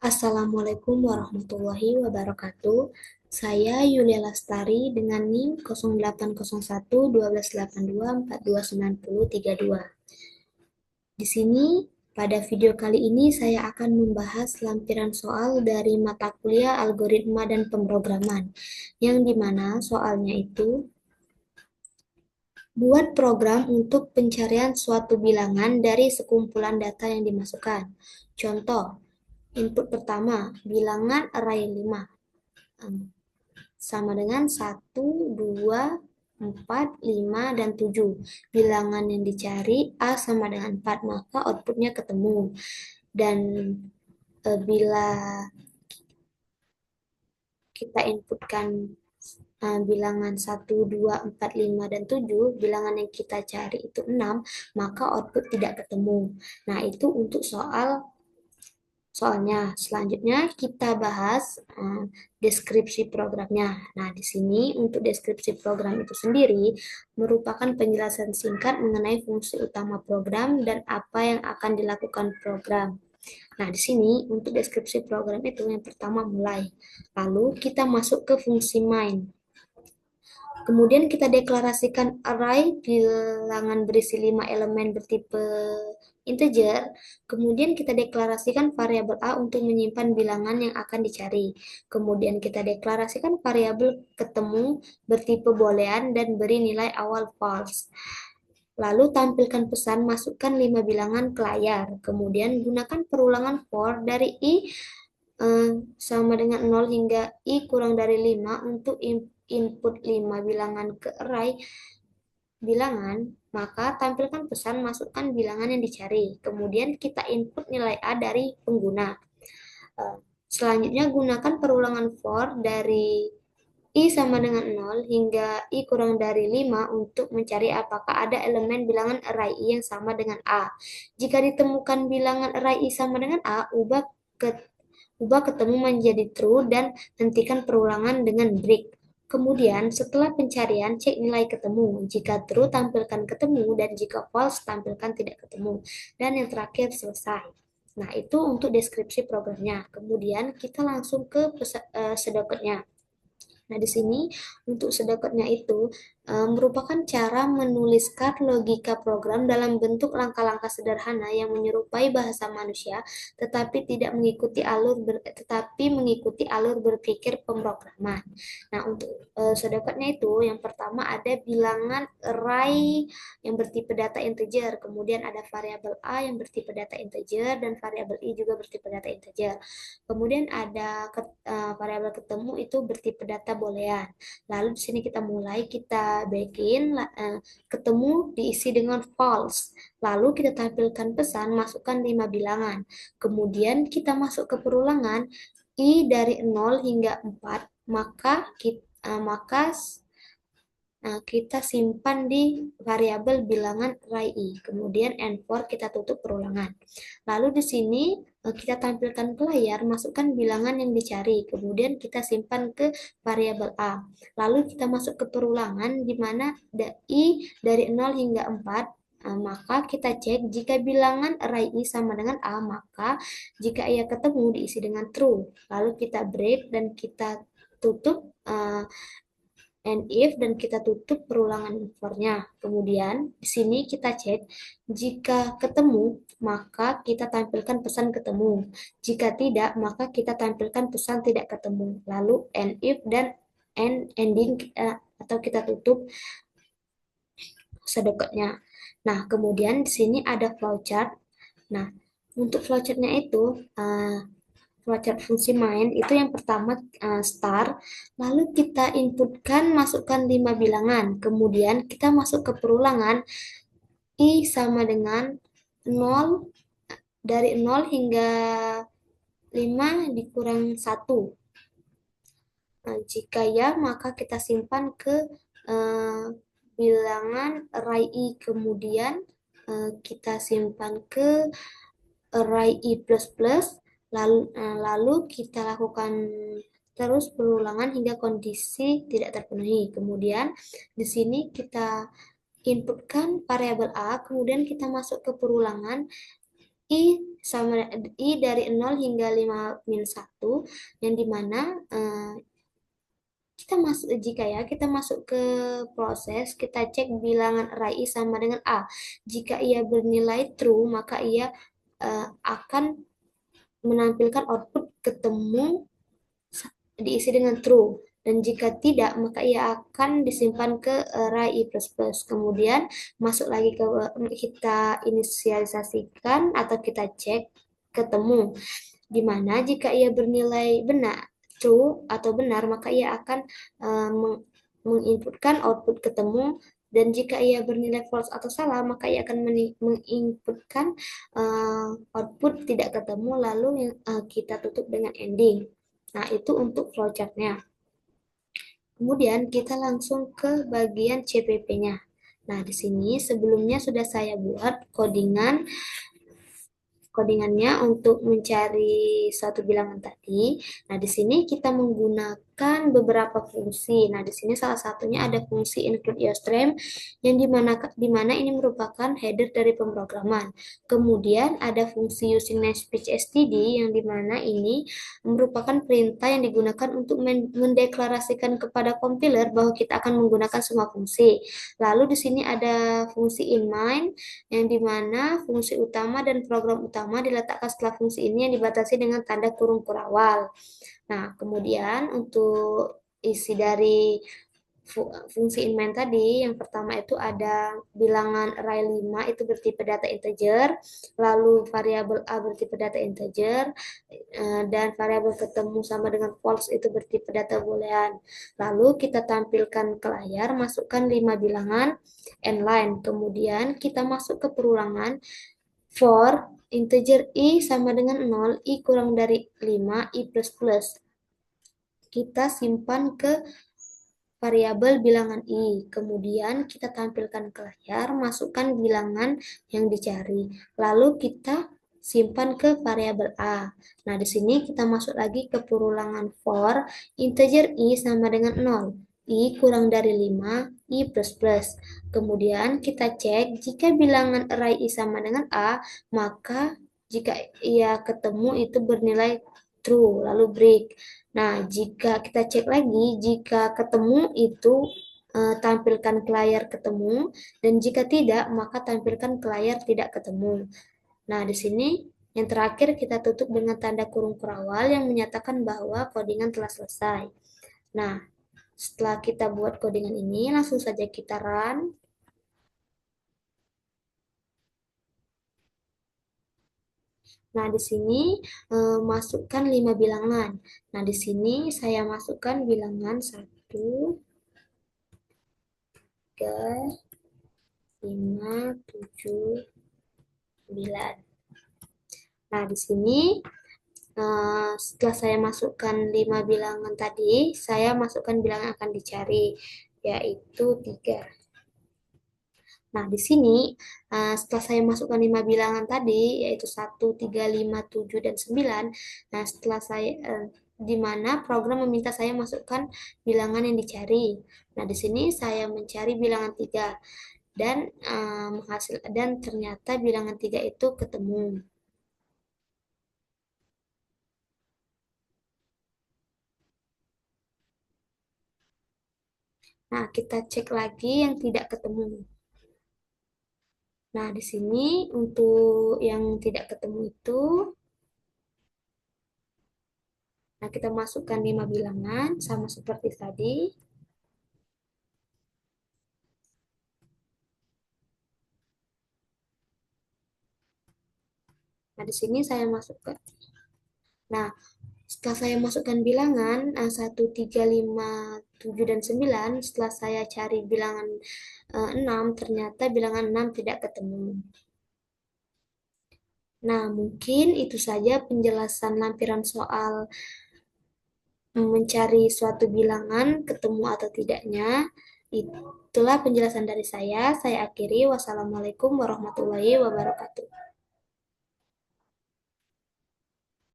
Assalamualaikum warahmatullahi wabarakatuh. Saya Yulia Lastari dengan NIM 0801 1282 429032. Di sini, pada video kali ini saya akan membahas lampiran soal dari mata kuliah Algoritma dan Pemrograman, yang dimana soalnya itu buat program untuk pencarian suatu bilangan dari sekumpulan data yang dimasukkan. Contoh, input pertama, bilangan array 5 sama dengan 1, 2, 4, 5, dan 7. Bilangan yang dicari A sama dengan 4, maka outputnya ketemu. Dan bila kita inputkan bilangan 1, 2, 4, 5, dan 7, bilangan yang kita cari itu 6, maka output tidak ketemu. Nah, itu untuk soalnya. Selanjutnya kita bahas deskripsi programnya. Nah, di sini untuk deskripsi program itu sendiri merupakan penjelasan singkat mengenai fungsi utama program dan apa yang akan dilakukan program. Nah, di sini untuk deskripsi program itu yang pertama mulai. Lalu kita masuk ke fungsi main. Kemudian kita deklarasikan array bilangan berisi 5 elemen bertipe integer. Kemudian kita deklarasikan variabel A untuk menyimpan bilangan yang akan dicari. Kemudian kita deklarasikan variabel ketemu bertipe boolean dan beri nilai awal false. Lalu tampilkan pesan masukkan 5 bilangan ke layar. Kemudian gunakan perulangan for dari i sama dengan 0 hingga i kurang dari 5 untuk input 5 bilangan ke array bilangan, maka tampilkan pesan masukkan bilangan yang dicari. Kemudian kita input nilai A dari pengguna. Selanjutnya gunakan perulangan for dari I sama dengan 0 hingga I kurang dari 5 untuk mencari apakah ada elemen bilangan array I yang sama dengan A. Jika ditemukan bilangan array I sama dengan A, ubah ketemu menjadi true dan hentikan perulangan dengan break. Kemudian, setelah pencarian, cek nilai ketemu. Jika true, tampilkan ketemu, dan jika false, tampilkan tidak ketemu. Dan yang terakhir, selesai. Nah, itu untuk deskripsi programnya. Kemudian, kita langsung ke sedekatnya. Nah, di sini untuk sedekatnya itu merupakan cara menuliskan logika program dalam bentuk langkah-langkah sederhana yang menyerupai bahasa manusia, tetapi mengikuti alur berpikir pemrograman. Nah, untuk sedekatnya itu yang pertama ada bilangan array yang bertipe data integer, kemudian ada variabel A yang bertipe data integer dan variabel I juga bertipe data integer. Kemudian ada variabel ketemu itu bertipe data boolean. Lalu di sini kita mulai, kita bikin ketemu diisi dengan false. Lalu kita tampilkan pesan, masukkan 5 bilangan. Kemudian kita masuk ke perulangan I dari 0 hingga 4, kita simpan di variabel bilangan array I. Kemudian end for kita tutup perulangan. Lalu di sini kita tampilkan ke layar, masukkan bilangan yang dicari. Kemudian kita simpan ke variabel A. Lalu kita masuk ke perulangan di mana I dari 0 hingga 4. Maka kita cek jika bilangan array I sama dengan A, maka jika ia ketemu diisi dengan true. Lalu kita break dan kita tutup and if dan kita tutup perulangan for-nya. Kemudian di sini kita cek jika ketemu maka kita tampilkan pesan ketemu. Jika tidak maka kita tampilkan pesan tidak ketemu. Lalu and if dan ending atau kita tutup sedekatnya. Nah, kemudian di sini ada flowchart. Nah, untuk flowchartnya itu flowchart fungsi main itu yang pertama start, lalu kita inputkan masukkan 5 bilangan, kemudian kita masuk ke perulangan I sama dengan 0 dari 0 hingga 5 dikurang 1. Nah, jika ya maka kita simpan ke bilangan array I, kemudian kita simpan ke array I++, lalu kita lakukan terus perulangan hingga kondisi tidak terpenuhi. Kemudian di sini kita inputkan variabel A, kemudian kita masuk ke perulangan I sama I dari 0 hingga 5 min 1, yang dimana kita masuk ke proses, kita cek bilangan array I sama dengan A. Jika ia bernilai true, maka ia akan menampilkan output ketemu diisi dengan true. Dan jika tidak, maka ia akan disimpan ke array I++. Kemudian masuk lagi ke kita inisialisasikan atau kita cek ketemu. Di mana jika ia bernilai benar, true atau benar, maka ia akan menginputkan output ketemu, dan jika ia bernilai false atau salah, maka ia akan menginputkan output tidak ketemu, lalu kita tutup dengan ending. Nah, itu untuk flowchart-nya. Kemudian kita langsung ke bagian CPP-nya. Nah, di sini sebelumnya sudah saya buat codingannya untuk mencari suatu bilangan tadi. Nah, di sini kita menggunakan beberapa fungsi. Nah, di sini salah satunya ada fungsi include iostream yang dimana ini merupakan header dari pemrograman. Kemudian ada fungsi using namespace std yang dimana ini merupakan perintah yang digunakan untuk mendeklarasikan kepada compiler bahwa kita akan menggunakan semua fungsi. Lalu di sini ada fungsi inMine yang dimana fungsi utama dan program utama diletakkan setelah fungsi ini yang dibatasi dengan tanda kurung kurawal. Nah, kemudian untuk isi dari fungsi inMine tadi, yang pertama itu ada bilangan array 5 itu bertipe data integer, lalu variabel A bertipe data integer, dan variabel ketemu sama dengan false itu bertipe data boolean. Lalu kita tampilkan ke layar, masukkan 5 bilangan n-line, kemudian kita masuk ke perulangan for integer I sama dengan 0, I kurang dari 5, I++. Kita simpan ke variabel bilangan I. Kemudian kita tampilkan ke layar, masukkan bilangan yang dicari. Lalu kita simpan ke variabel A. Nah, di sini kita masuk lagi ke perulangan for integer I sama dengan 0. I kurang dari 5, I++. Kemudian kita cek jika bilangan array I sama dengan A, maka jika ia ketemu itu bernilai true, lalu break. Nah, jika kita cek lagi, jika ketemu itu tampilkan ke layar ketemu, dan jika tidak, maka tampilkan ke layar tidak ketemu. Nah, di sini yang terakhir kita tutup dengan tanda kurung kurawal yang menyatakan bahwa codingan telah selesai. Nah, setelah kita buat codingan ini, langsung saja kita run. Nah, di sini masukkan 5 bilangan. Nah, di sini saya masukkan bilangan 1, 3, 5, 7, 9. Nah, di sini setelah saya masukkan 5 bilangan tadi, saya masukkan bilangan yang akan dicari, yaitu 3. Nah, di sini setelah saya masukkan 5 bilangan tadi, yaitu 1, 3, 5, 7, dan 9. Nah, setelah saya di mana program meminta saya masukkan bilangan yang dicari. Nah, di sini saya mencari bilangan 3 dan dan ternyata bilangan 3 itu ketemu. Nah, kita cek lagi yang tidak ketemu. Nah, di sini untuk yang tidak ketemu itu, nah kita masukkan 5 bilangan sama seperti tadi. Nah, di sini saya masukkan. Nah, setelah saya masukkan bilangan 1, 3, 5, 7, dan 9, setelah saya cari bilangan 6, ternyata bilangan 6 tidak ketemu. Nah, mungkin itu saja penjelasan lampiran soal mencari suatu bilangan ketemu atau tidaknya. Itulah penjelasan dari saya. Saya akhiri. Wassalamualaikum warahmatullahi wabarakatuh.